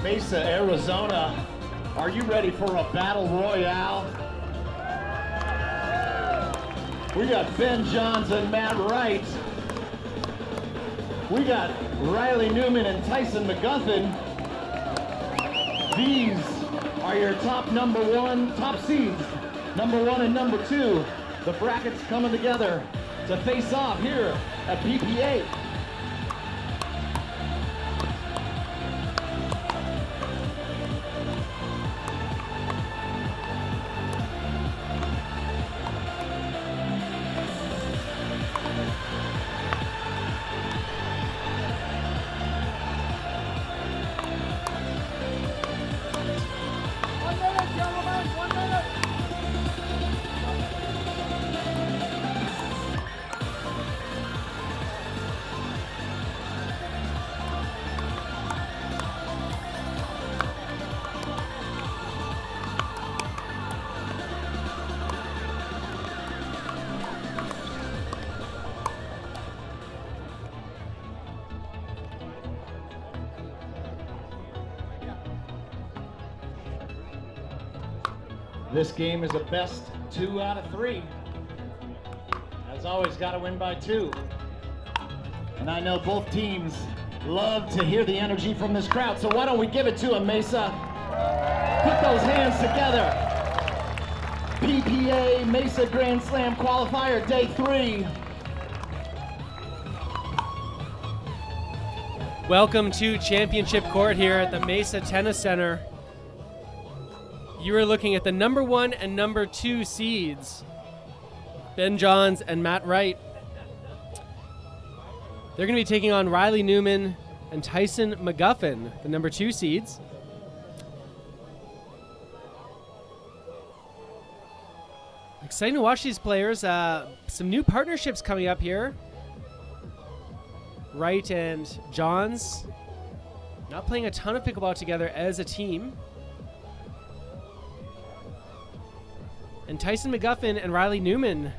Mesa, Arizona. Are you ready for a battle royale? We got Ben Johns and Matt Wright. We got Riley Newman and Tyson McGuffin. These are your top seeds, number 1 and number 2. The brackets coming together to face off here at PPA. This game is a best 2 out of 3. As always, got to win by 2. And I know both teams love to hear the energy from this crowd, so why don't we give it to them, Mesa? Put those hands together. PPA Mesa Grand Slam Qualifier Day 3. Welcome to Championship Court here at the Mesa Tennis Center. You are looking at the number 1 and number 2 seeds, Ben Johns and Matt Wright. They're going to be taking on Riley Newman and Tyson McGuffin, the number 2 seeds. Exciting to watch these players. Some new partnerships coming up here. Wright and Johns not playing a ton of pickleball together as a team. And Tyson McGuffin and Riley Newman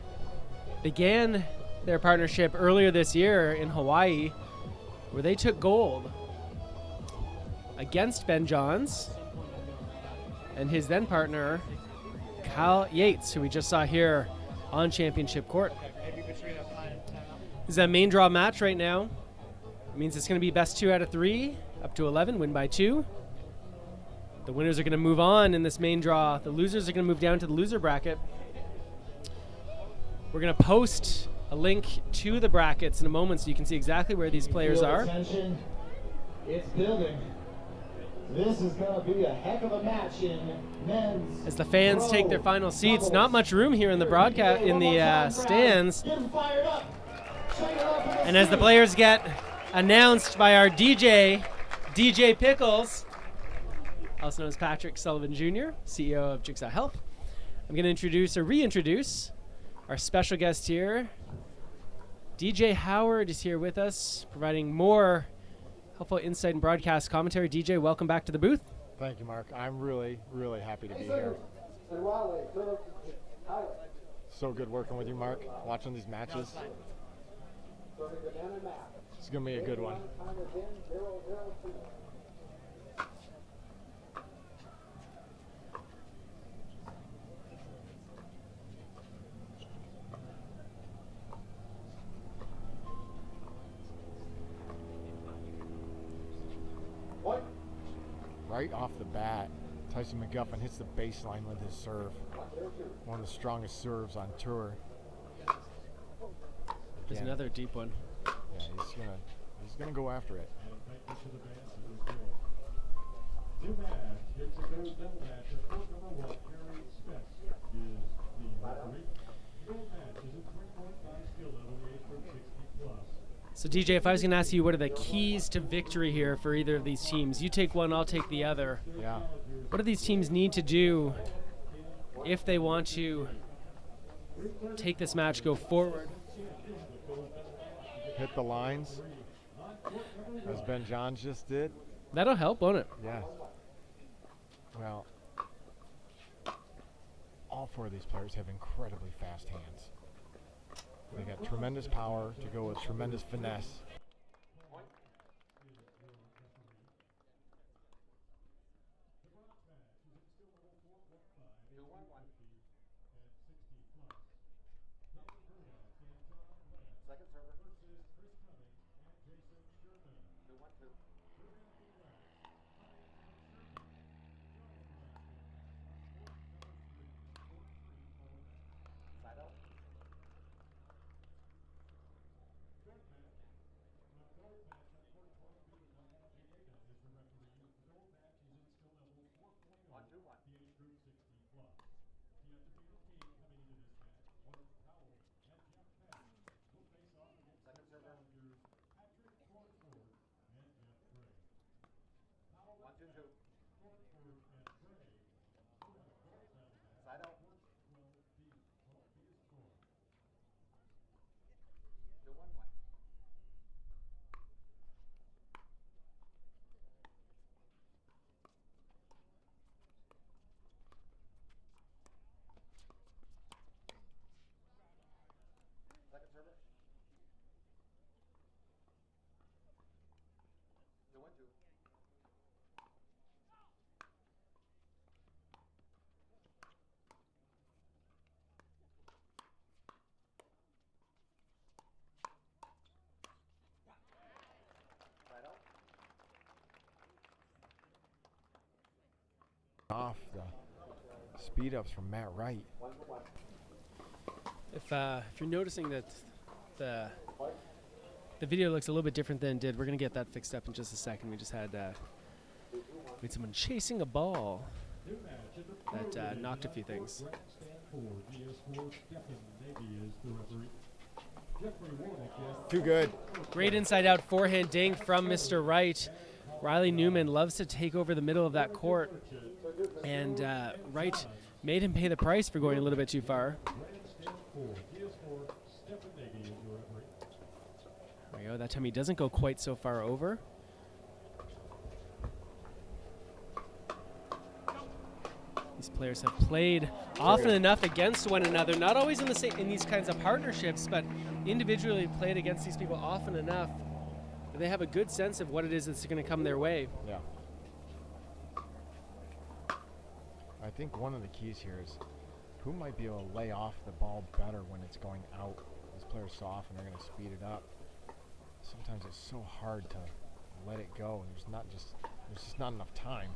began their partnership earlier this year in Hawaii, where they took gold against Ben Johns and his then partner, Kyle Yates, who we just saw here on Championship Court. This is a main draw match right now. It means it's going to be best 2 out of 3, up to 11, win by 2. The winners are going to move on in this main draw. The losers are going to move down to the loser bracket. We're going to post a link to the brackets in a moment so you can see exactly where these players are. Attention. It's building. This is going to be a heck of a match in men's. As the fans take their final seats, not much room here in the broadcast stands. And as the players get announced by our DJ Pickles, also known as Patrick Sullivan Jr., CEO of Jigsaw Health, I'm going to reintroduce our special guest here. DJ Howard is here with us, providing more helpful insight and broadcast commentary. DJ, welcome back to the booth. Thank you, Mark. I'm really, really happy to be here. So good working with you, Mark, watching these matches. It's going to be a good one. Right off the bat, Tyson McGuffin hits the baseline with his serve. One of the strongest serves on tour. There's another deep one. Yeah, he's gonna go after it. So DJ, if I was going to ask you what are the keys to victory here for either of these teams, you take one, I'll take the other. Yeah. What do these teams need to do if they want to take this match, go forward? Hit the lines, as Ben Johns just did. That'll help, won't it? Yeah. Well, all 4 of these players have incredibly fast hands. They got tremendous power to go with tremendous finesse. Second server. 2-1-2. Side out. One, two, one. Second server. 1-2-2. Side out. 2-1-1. Second server. 2-1-2. Side out. Off the speed ups from Matt Wright. 1-1. If you're noticing that the video looks a little bit different than it did, we're gonna get that fixed up in just a second. We just had someone chasing a ball that knocked a few things. Too good. Great inside out forehand ding from Mr. Wright. Riley Newman loves to take over the middle of that court, and Wright made him pay the price for going a little bit too far. There we go. That time he doesn't go quite so far over. These players have played often enough against one another, not always in the same in these kinds of partnerships, but individually played against these people often enough that they have a good sense of what it is that's going to come their way. Yeah. I think one of the keys here is who might be able to lay off the ball better when it's going out. These players so often are going to speed it up. Sometimes it's so hard to let it go, and there's just not enough time.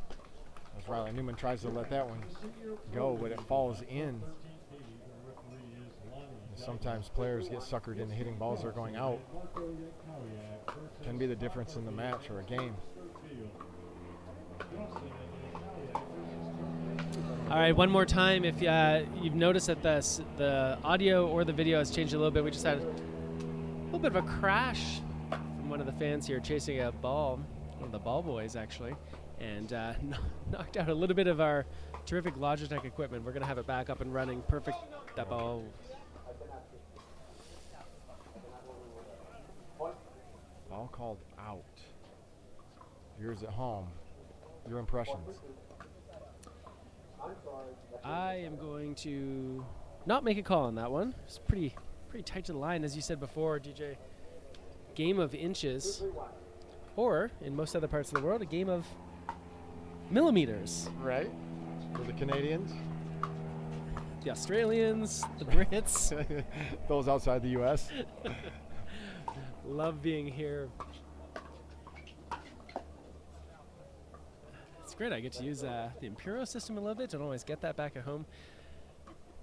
As Riley Newman tries to let that one go, but it falls in. And sometimes players get suckered into hitting balls that are going out. Can be the difference in the match or a game. All right, one more time. If you've noticed that the audio or the video has changed a little bit, we just had a little bit of a crash from one of the fans here chasing a ball, one of the ball boys actually, and knocked out a little bit of our terrific Logitech equipment. We're going to have it back up and running. Perfect. That ball. Ball called out. Yours at home. Your impressions. I am going to not make a call on that one. It's pretty tight to the line, as you said before, DJ. Game of inches, or in most other parts of the world, a game of millimeters. Right? For the Canadians. The Australians, the Brits. Those outside the U.S. Love being here. It's great. I get to use the MDPro system a little bit. Don't always get that back at home.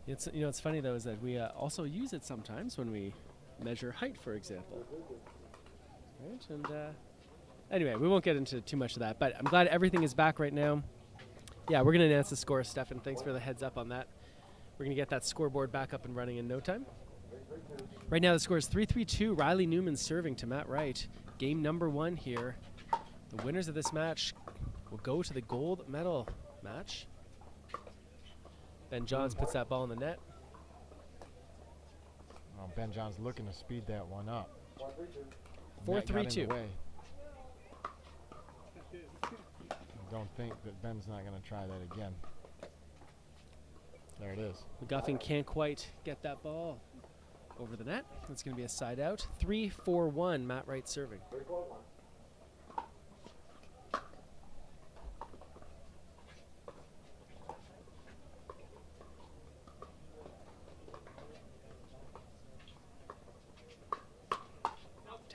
It's it's funny though is that we also use it sometimes when we measure height, for example. Right? And anyway, we won't get into too much of that. But I'm glad everything is back right now. Yeah, we're gonna announce the score, Stefan. Thanks for the heads up on that. We're gonna get that scoreboard back up and running in no time. Right now the score is 3-3-2. Riley Newman serving to Matt Wright. Game number 1 here. The winners of this match will go to the gold medal match. Ben Johns puts that ball in the net. Well, Ben Johns looking to speed that one up. 4-3-2. Don't think that Ben's not going to try that again. There it is. McGuffin can't quite get that ball over the net. It's going to be a side out. 3-4-1, Matt Wright serving.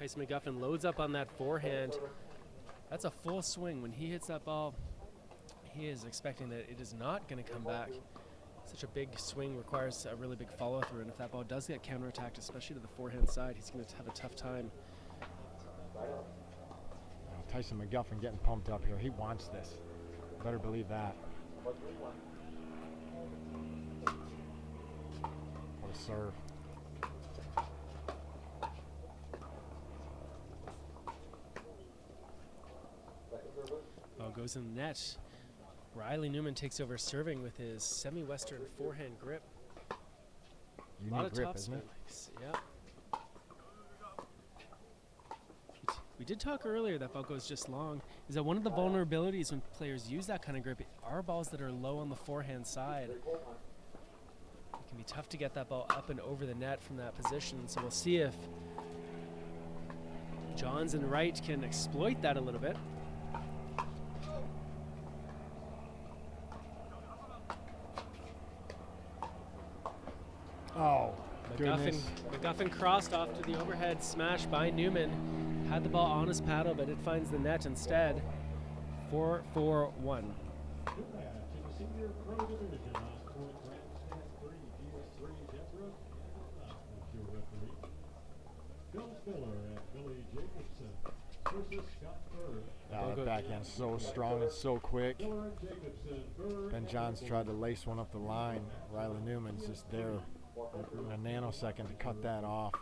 Tyson McGuffin loads up on that forehand. That's a full swing. When he hits that ball, he is expecting that it is not going to come back. Such a big swing requires a really big follow-through, and if that ball does get counterattacked, especially to the forehand side, he's going to have a tough time. Tyson McGuffin getting pumped up here. He wants this. Better believe that. What a serve. Ball goes in the net. Riley Newman takes over serving with his semi-western forehand grip. A lot of grip, top isn't it? spin. Yeah. We did talk earlier that ball goes just long. Is that one of the vulnerabilities when players use that kind of grip are balls that are low on the forehand side. It can be tough to get that ball up and over the net from that position. So we'll see if Johns and Wright can exploit that a little bit. Oh, goodness. McGuffin crossed off to the overhead smash by Newman. Had the ball on his paddle, but it finds the net instead. 4-4-1. That backhand so strong and so quick. Ben Johns tried to lace one up the line. Riley Newman's just there in a nanosecond to cut that off.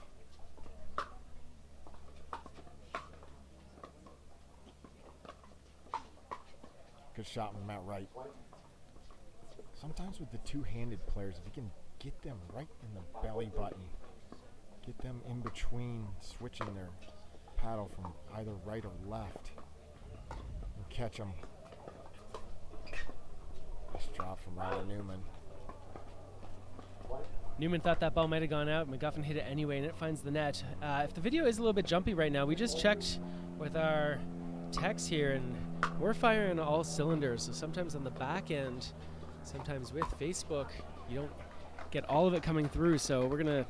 Good shot from Matt Wright. Sometimes with the two-handed players, if you can get them right in the belly button, get them in between switching their paddle from either right or left, and catch them. Nice drop from Riley Newman. Newman thought that ball might have gone out. McGuffin hit it anyway, and it finds the net. If the video is a little bit jumpy right now, we just checked with our techs here, and we're firing on all cylinders. So sometimes on the back end, sometimes with Facebook, you don't get all of it coming through. So we're going to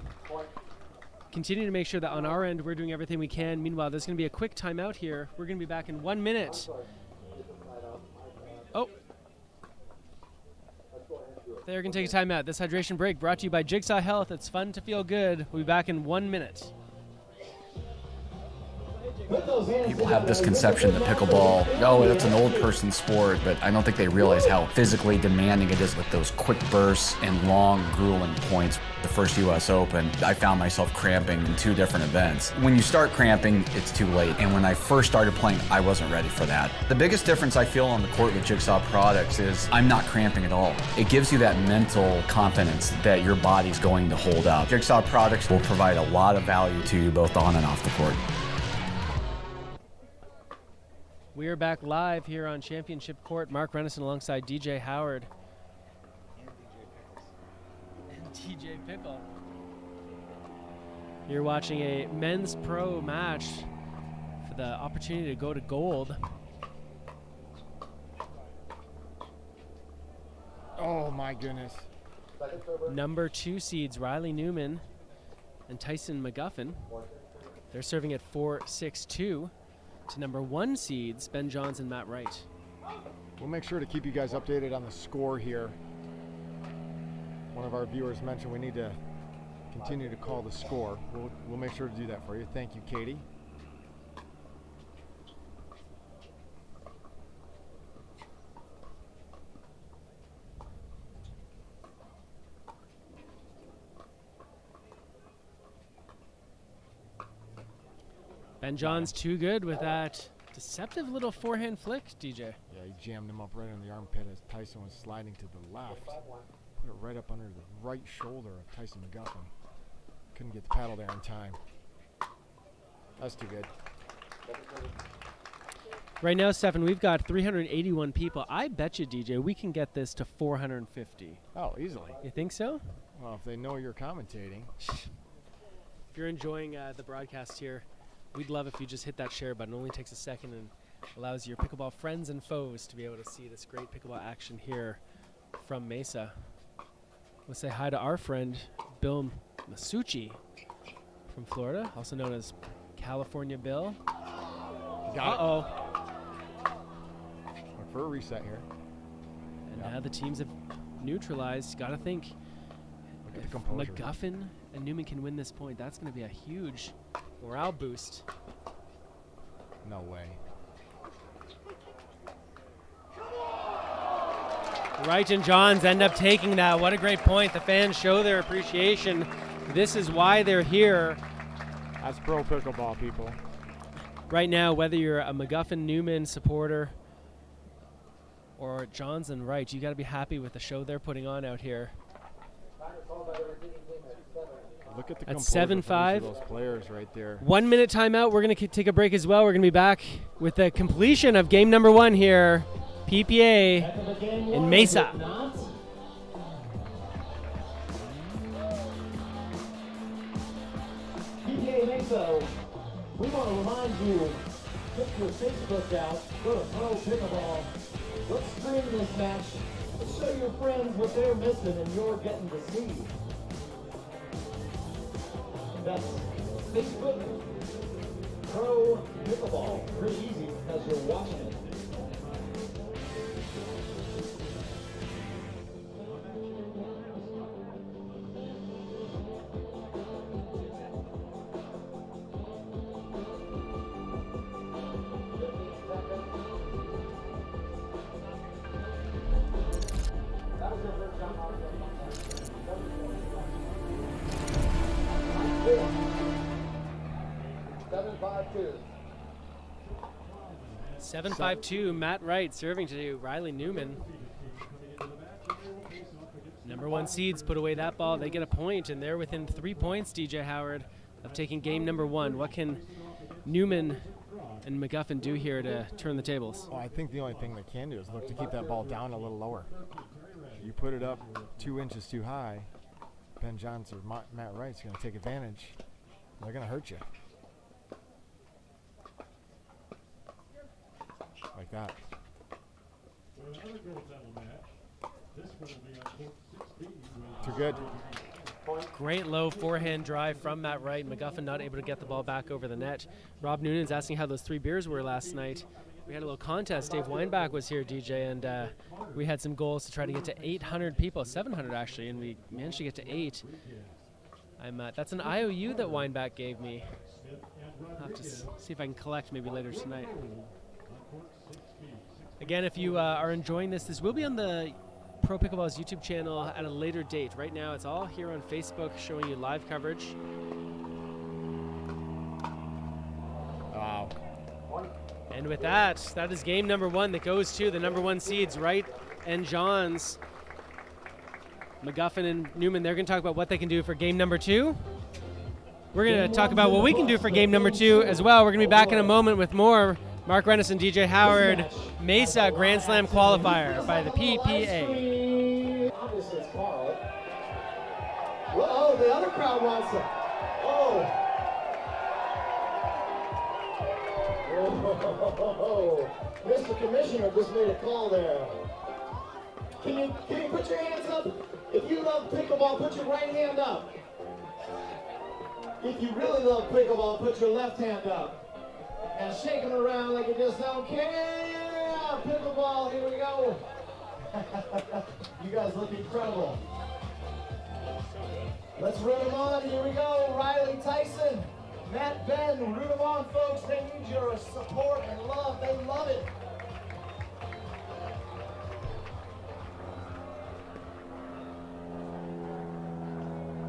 continue to make sure that on our end, we're doing everything we can. Meanwhile, there's going to be a quick timeout here. We're going to be back in 1 minute. Oh. They're going to take a timeout. This hydration break brought to you by Jigsaw Health. It's fun to feel good. We'll be back in 1 minute. People have this conception that pickleball, oh, that's an old person sport, but I don't think they realize how physically demanding it is with those quick bursts and long, grueling points. The first U.S. Open, I found myself cramping in 2 different events. When you start cramping, it's too late. And when I first started playing, I wasn't ready for that. The biggest difference I feel on the court with Jigsaw products is I'm not cramping at all. It gives you that mental confidence that your body's going to hold up. Jigsaw products will provide a lot of value to you both on and off the court. We are back live here on Championship Court. Mark Renison alongside DJ Howard. And DJ Pickle. You're watching a men's pro match for the opportunity to go to gold. Oh my goodness. Number 2 seeds Riley Newman and Tyson McGuffin. They're serving at 4-6-2 to number 1 seeds Ben Johns and Matt Wright. We'll make sure to keep you guys updated on the score here. One of our viewers mentioned we need to continue to call the score. We'll make sure to do that for you. Thank you, Katie. Ben Johns too good with that deceptive little forehand flick, DJ. Yeah, he jammed him up right in the armpit as Tyson was sliding to the left. Put it right up under the right shoulder of Tyson McGuffin. Couldn't get the paddle there in time. That's too good. Right now, Stefan, we've got 381 people. I bet you, DJ, we can get this to 450. Oh, easily. You think so? Well, if they know you're commentating. If you're enjoying the broadcast here, we'd love if you just hit that share button. It only takes a second and allows your pickleball friends and foes to be able to see this great pickleball action here from Mesa. Let's say hi to our friend, Bill Masucci from Florida, also known as California Bill. Got it. Uh-oh. Look for a reset here. And now the teams have neutralized. Got to think. Look at the If composure. McGuffin and Newman can win this point, that's going to be a huge morale boost. No way. Wright and Johns end up taking that. What a great point. The fans show their appreciation. This is why they're here. That's pro pickleball, people. Right now, whether you're a McGuffin-Newman supporter or Johns and Wright, you got to be happy with the show they're putting on out here. Look at the That's composure from each 7-5. of those players right there. 1 minute timeout. We're going to take a break as well. We're going to be back with the completion of game number 1 here. PPA in Mesa. PPA Mesa, we want to remind you, check your Facebook out, go to Pro Pickleball. Let's stream this match. Let's show your friends what they're missing and you're getting to see. That's Facebook Pro Pickleball. Pretty easy because you're watching it. Two. 7-5-2, Matt Wright serving to Riley Newman. Number 1 seeds put away that ball. They get a point, and they're within 3 points, DJ Howard, of taking game number 1. What can Newman and McGuffin do here to turn the tables? Well, I think the only thing they can do is look to keep that ball down a little lower. You put it up 2 inches too high, Ben Johns or Matt Wright's going to take advantage. They're going to hurt you. Like that. Too good. Great low forehand drive from Matt Wright. McGuffin not able to get the ball back over the net. Rob Noonan's asking how those 3 beers were last night. We had a little contest. Dave Weinbach was here, DJ, and we had some goals to try to get to 800 people, 700 actually, and we managed to get to 8. That's an IOU that Weinbach gave me. I'll have to see if I can collect maybe later tonight. Again, if you are enjoying this will be on the Pro Pickleball's YouTube channel at a later date. Right now, it's all here on Facebook showing you live coverage. Wow. And with that is game number 1 that goes to the number 1 seeds, Wright and Johns. McGuffin and Newman, they're going to talk about what they can do for game number 2. We're going to talk about what we can do for game number 2 as well. We're going to be back in a moment with more Mark Rennis and DJ Howard, Mesa Grand Slam qualifier by the PPA. Obviously it's Carl. Whoa, the other crowd wants it. Oh. Whoa. Mr. Commissioner just made a call there. Can you put your hands up? If you love pickleball, put your right hand up. If you really love pickleball, put your left hand up. And shake them around like you just don't care. Pickleball, here we go. You guys look incredible. Let's root them on. Here we go. Riley, Tyson, Matt, Ben, root them on, folks. They need your support and love. They love it.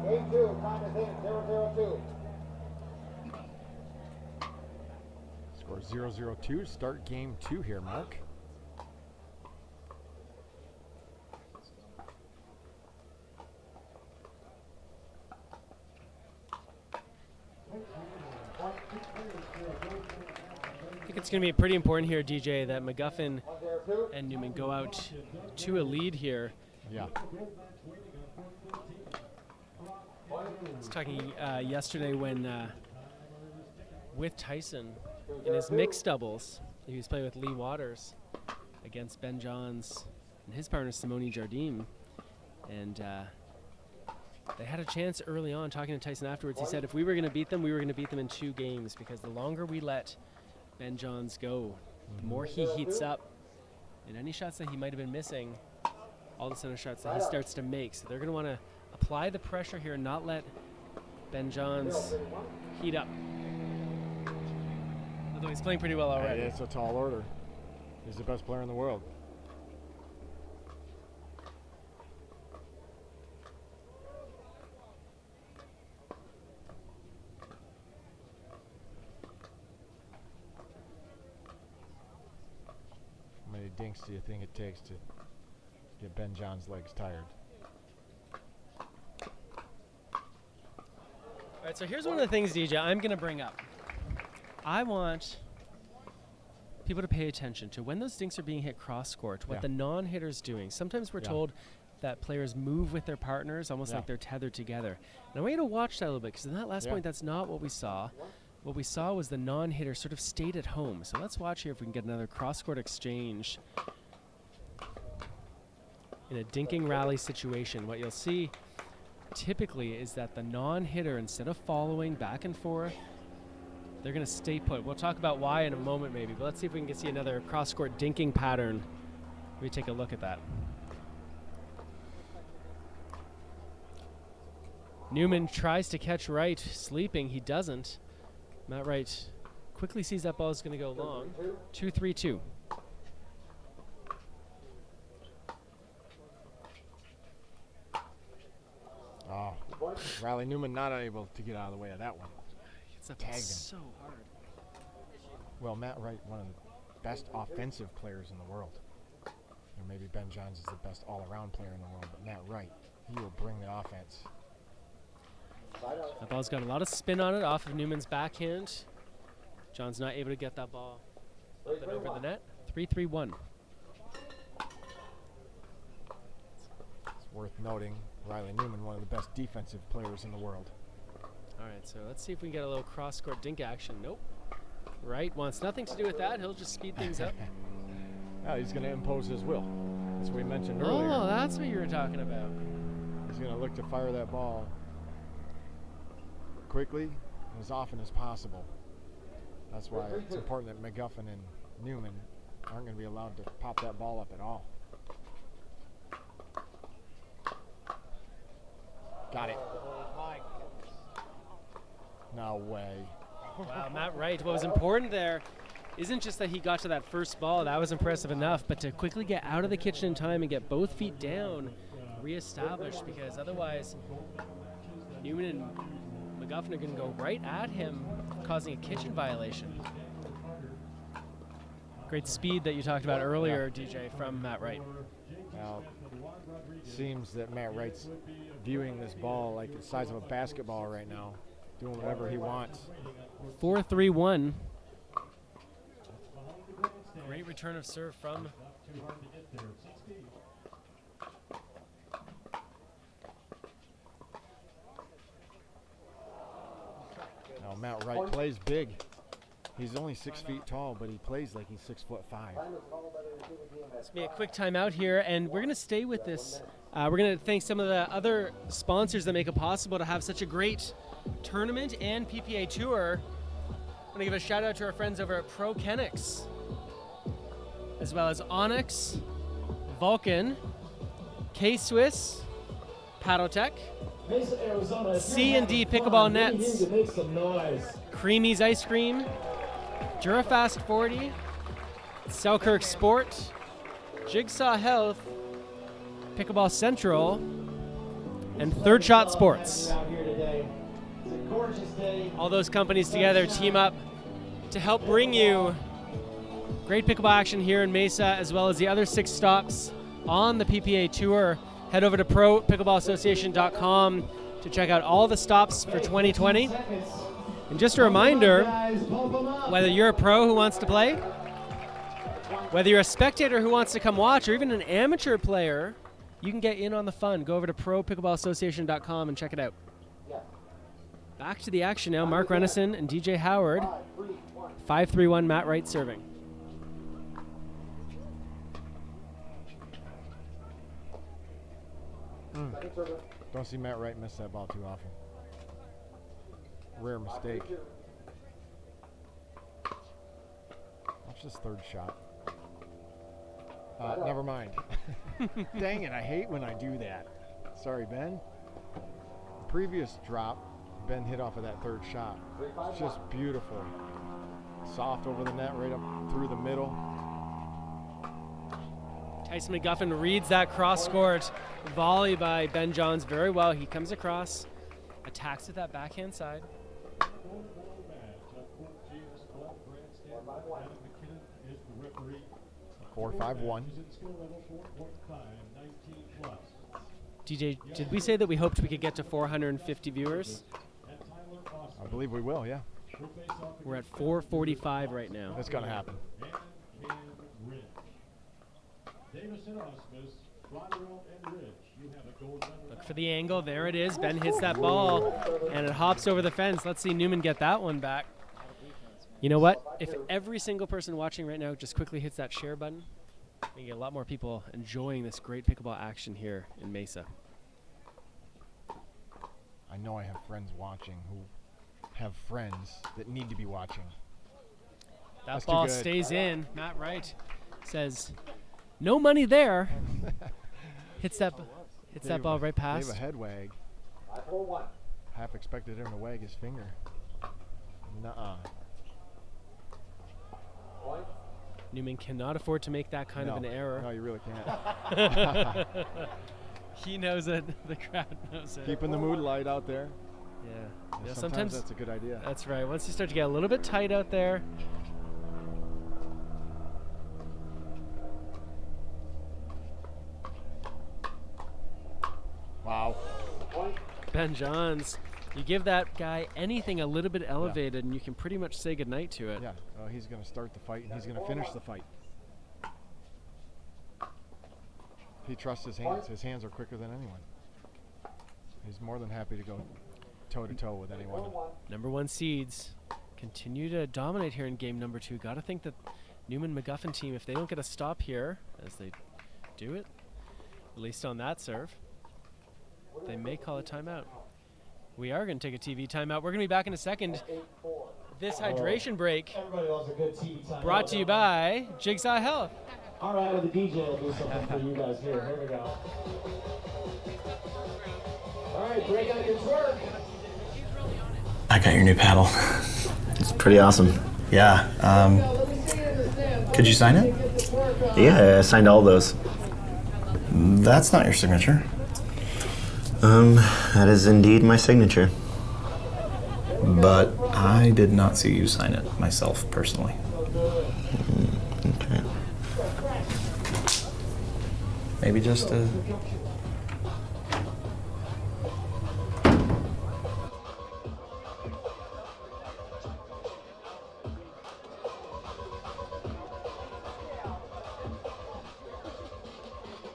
Game 2, time is 0-0-2. Score 0-0-2. Start game 2 here, Mark. I think it's going to be pretty important here, DJ, that McGuffin and Newman go out to a lead here. Yeah. I was talking yesterday when with Tyson in his mixed doubles, he was playing with Lee Waters against Ben Johns and his partner Simone Jardim, and They had a chance early on. Talking to Tyson afterwards, he said if we were going to beat them, we were going to beat them in 2 games, because the longer we let Ben Johns go, the more he heats up. And any shots that he might have been missing, all the center shots that he starts to make. So they're going to want to apply the pressure here and not let Ben Johns heat up. Although he's playing pretty well already. It's a tall order. He's the best player in the world. How many dinks do you think it takes to get Ben John's legs tired? All right, so here's one of the things, DJ, I'm going to bring up. I want people to pay attention to when those dinks are being hit cross-court, what the non-hitter's doing. Sometimes we're told that players move with their partners almost like they're tethered together. And I want you to watch that a little bit, because in that last point, that's not what we saw. What we saw was the non-hitter sort of stayed at home. So let's watch here if we can get another cross-court exchange in a dinking rally situation. What you'll see typically is that the non-hitter, instead of following back and forth, they're going to stay put. We'll talk about why in a moment maybe, but let's see if we can see another cross-court dinking pattern. Let me take a look at that. Newman tries to catch Wright sleeping. He doesn't. Matt Wright quickly sees that ball is going to go long. 2-3-2. Oh, Riley Newman not able to get out of the way of that one. It's a Tagged him. so hard. Well, Matt Wright, one of the best offensive players in the world. You know, maybe Ben Johns is the best all-around player in the world, but Matt Wright, he will bring the offense. That ball's got a lot of spin on it off of Newman's backhand. John's not able to get that ball up and over the net. 3-3-1. It's worth noting, Riley Newman, one of the best defensive players in the world. All right, so let's see if we can get a little cross-court dink action. Nope. Wright wants nothing to do with that. He'll just speed things up. No, he's going to impose his will. That's what we mentioned earlier. Oh, that's what you were talking about. He's going to look to fire that ball quickly and as often as possible. That's why it's important that McGuffin and Newman aren't going to be allowed to pop that ball up at all. Got it. No way. Wow, Matt Wright. What was important there isn't just that he got to that first ball. That was impressive enough, but to quickly get out of the kitchen in time and get both feet down, reestablished, because otherwise Newman and McGuffin are going to go right at him, causing a kitchen violation. Great speed that you talked about earlier, DJ, from Matt Wright. Now, it seems that Matt Wright's viewing this ball like the size of a basketball right now, doing whatever he wants. 4-3-1. Great return of serve from Now Matt Wright plays big. He's only 6 feet tall, but he plays like he's 6'5". It's gonna be a quick timeout here, and we're gonna stay with this. We're gonna thank some of the other sponsors that make it possible to have such a great tournament and PPA tour. I'm gonna give a shout out to our friends over at Pro Kenix, as well as Onyx, Vulcan, K-Swiss, Paddletech, C&D Pickleball Nets, Creamy's Ice Cream, Durafast 40, Selkirk Sport, Jigsaw Health, Pickleball Central, and Third Shot Sports. All those companies together team up to help bring you great pickleball action here in Mesa, as well as the other 6 stops on the PPA Tour. Head over to ProPickleballAssociation.com to check out all the stops for 2020. And just a reminder, whether you're a pro who wants to play, whether you're a spectator who wants to come watch, or even an amateur player, you can get in on the fun. Go over to ProPickleballAssociation.com and check it out. Back to the action now. Mark Renison and DJ Howard. 5-3-1, Matt Wright serving. Second server. Don't see Matt Wright miss that ball too often. Rare mistake. Watch this third shot. Never mind. Dang it, I hate when I do that. Sorry, Ben. The previous drop, Ben hit off of that third shot. It's just beautiful. Soft over the net, right up through the middle. Tyson McGuffin reads that cross-court volley by Ben Johns very well. He comes across, attacks with that backhand side. 4-5-1. DJ, did we say that we hoped we could get to 450 viewers? I believe we will, yeah. We're at 445 right now. That's going to happen. Look for the angle. There it is. Ben hits that ball, and it hops over the fence. Let's see Newman get that one back. You know what? If every single person watching right now just quickly hits that share button, we can get a lot more people enjoying this great pickleball action here in Mesa. I know I have friends watching who have friends that need to be watching. That That's ball too good. stays in. Matt Wright says, no money there. hits that ball right past. Gave a head wag. 5-4-1. Half expected him to wag his finger. Nuh-uh. Point. Newman cannot afford to make that kind of an error. No, you really can't. He knows it. The crowd knows it. Keeping the mood light out there. Yeah. Yeah, You know, sometimes that's a good idea. That's right. Once you start to get a little bit tight out there. Wow. Point. Ben Johns, you give that guy anything a little bit elevated and you can pretty much say goodnight to it. Yeah, he's going to start the fight and he's going to finish the fight. He trusts his hands. His hands are quicker than anyone. He's more than happy to go toe-to-toe with anyone. Number one seeds continue to dominate here in game number 2. Got to think that Newman McGuffin team, if they don't get a stop here, as they do it, at least on that serve, they may call a timeout. We are going to take a TV timeout. We're going to be back in a second. This hydration break Everybody loves a good TV time. brought to you by Jigsaw Health. All right, well, the DJ will do something for you guys here. Here we go. All right, break out your twerk. I got your new paddle. It's pretty awesome. Yeah. Could you sign it? Yeah, I signed all those. That's not your signature. That is indeed my signature. But I did not see you sign it myself personally. Okay. Maybe just a...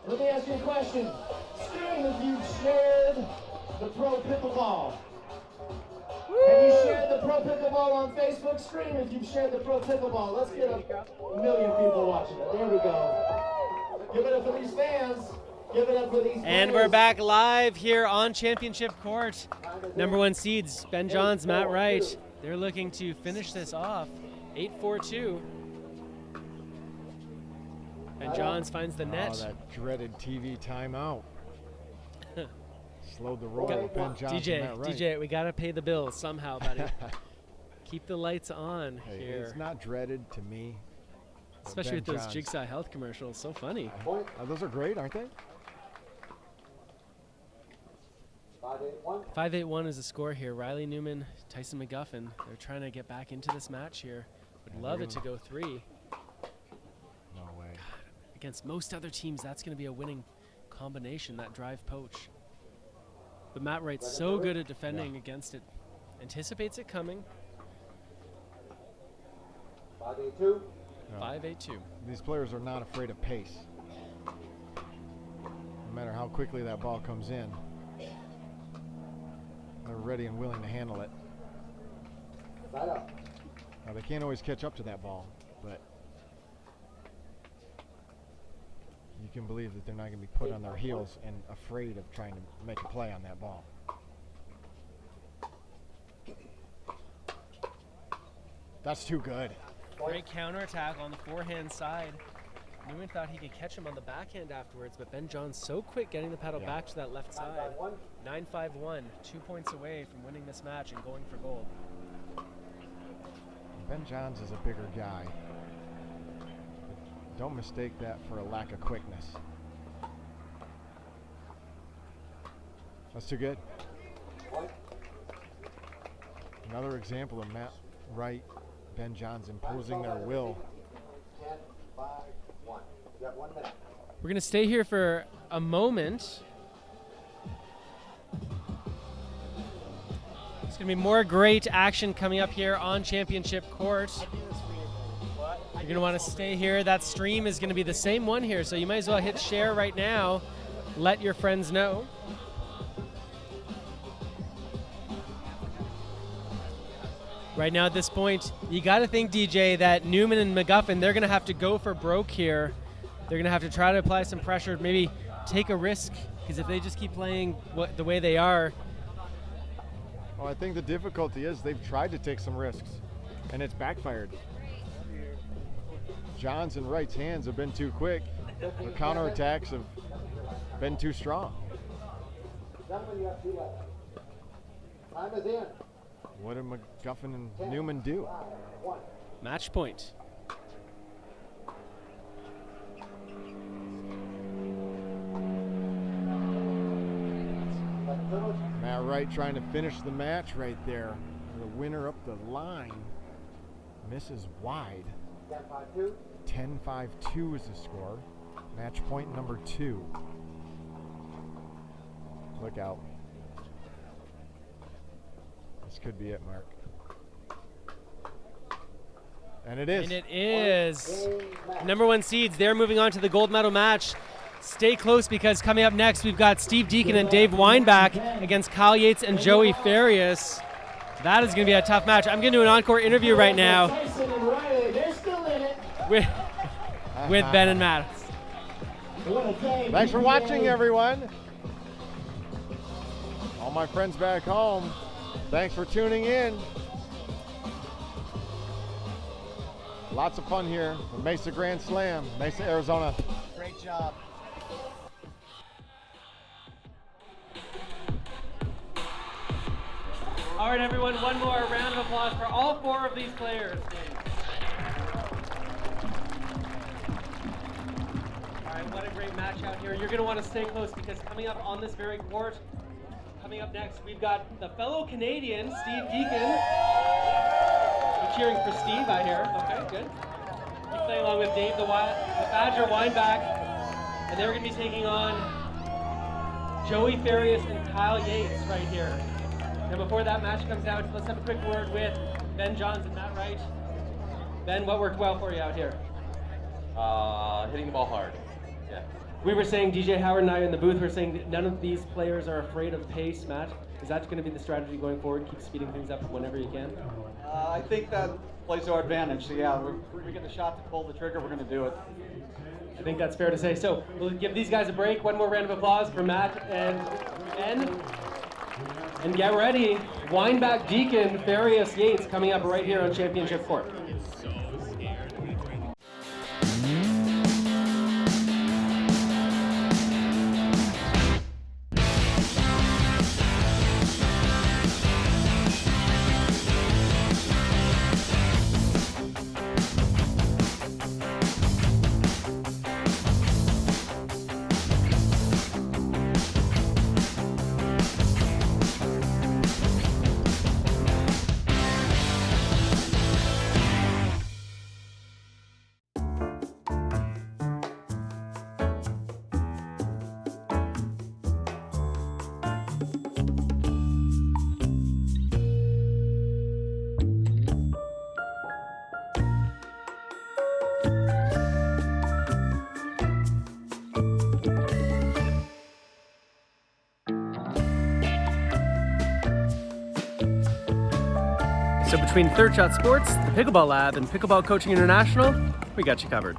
Let me ask you a question. Scream if you've shared the Pro Pickleball. Have you shared the Pro Pickleball on Facebook? Scream if you've shared the Pro Pickleball. Let's get a million people watching it. There we go. Give it up for these fans. Give it up for these And players. we're back live here on Championship Court. Number one seeds, Ben Johns, Matt Wright. They're looking to finish this off. 8-4-2. Ben Johns finds the net. Oh, that dreaded TV timeout. Slowed the roll with Ben Johnson. DJ, we gotta pay the bills somehow, buddy. Keep the lights on Hey, here. it's not dreaded to me. Especially Ben with those Johns. Jigsaw Health commercials. So funny. Those are great, aren't they? 5-8-1. 5-8-1 is the score here. Riley Newman, Tyson McGuffin. They're trying to get back into this match here. Would Yeah, love they're it to go 3. No way. Against most other teams, that's going to be a winning combination, that drive poach. But Matt Wright's so good at defending against it. Anticipates it coming. 5-8-2. No. 5-8-2. These players are not afraid of pace. No matter how quickly that ball comes in, they're ready and willing to handle it. Side up. Now, they can't always catch up to that ball, but you can believe that they're not going to be put on their heels and afraid of trying to make a play on that ball. That's too good. Great counterattack on the forehand side. Newman thought he could catch him on the backhand afterwards, but Ben John's so quick getting the paddle back to that left side. 9-5-1, 2 points away from winning this match and going for gold. Ben Johns is a bigger guy. Don't mistake that for a lack of quickness. That's too good. Another example of Matt Wright, Ben Johns imposing their will. 10, 5, 1. You got 1 minute. We're going to stay here for a moment. There's going to be more great action coming up here on Championship Court. You're going to want to stay here. That stream is going to be the same one here, so you might as well hit share right now. Let your friends know. Right now at this point, you got to think, DJ, that Newman and McGuffin, they're going to have to go for broke here. They're going to have to try to apply some pressure, maybe take a risk, because if they just keep playing the way they are. Well, I think the difficulty is they've tried to take some risks, and it's backfired. Johns and Wright's hands have been too quick. Their counterattacks have been too strong. Gentlemen, you have 2 left. Time is in. What did McGuffin and Newman do? 5, 1. Match point. Matt Wright trying to finish the match right there. The winner up the line misses wide. 10-5-2. 10-5-2 is the score. Match point number 2. Look out. This could be it, Mark. And it is. And it is. Number 1 seeds, they're moving on to the gold medal match. Stay close, because coming up next, we've got Steve Deacon and Dave Weinbach against Kyle Yates and Joey Farias. That is going to be a tough match. I'm going to do an encore interview right now with Ben and Matt. Thanks for watching, everyone. All my friends back home, thanks for tuning in. Lots of fun here. The Mesa Grand Slam, Mesa, Arizona. Great job. All right, everyone, one more round of applause for all 4 of these players. All right, what a great match out here. You're going to want to stay close, because coming up on this very court, coming up next, we've got the fellow Canadian, Steve Deacon. You're cheering for Steve, I hear. Okay, good. He's playing along with Dave the Badger Weinbach, and they're going to be taking on Joey Farias and Kyle Yates right here. And before that match comes out, let's have a quick word with Ben Johns and Matt Wright. Ben, what worked well for you out here? Hitting the ball hard. Yeah. We were saying, DJ Howard and I in the booth were saying that none of these players are afraid of pace, Matt. Is that going to be the strategy going forward? Keep speeding things up whenever you can? I think that plays to our advantage. So yeah, we get the shot to pull the trigger, we're going to do it. I think that's fair to say. So we'll give these guys a break. One more round of applause for Matt and Ben. And get ready, Weinbach, Deacon, Farias, Yates coming up right here on Championship Court. So between Third Shot Sports, the Pickleball Lab, and Pickleball Coaching International, we got you covered.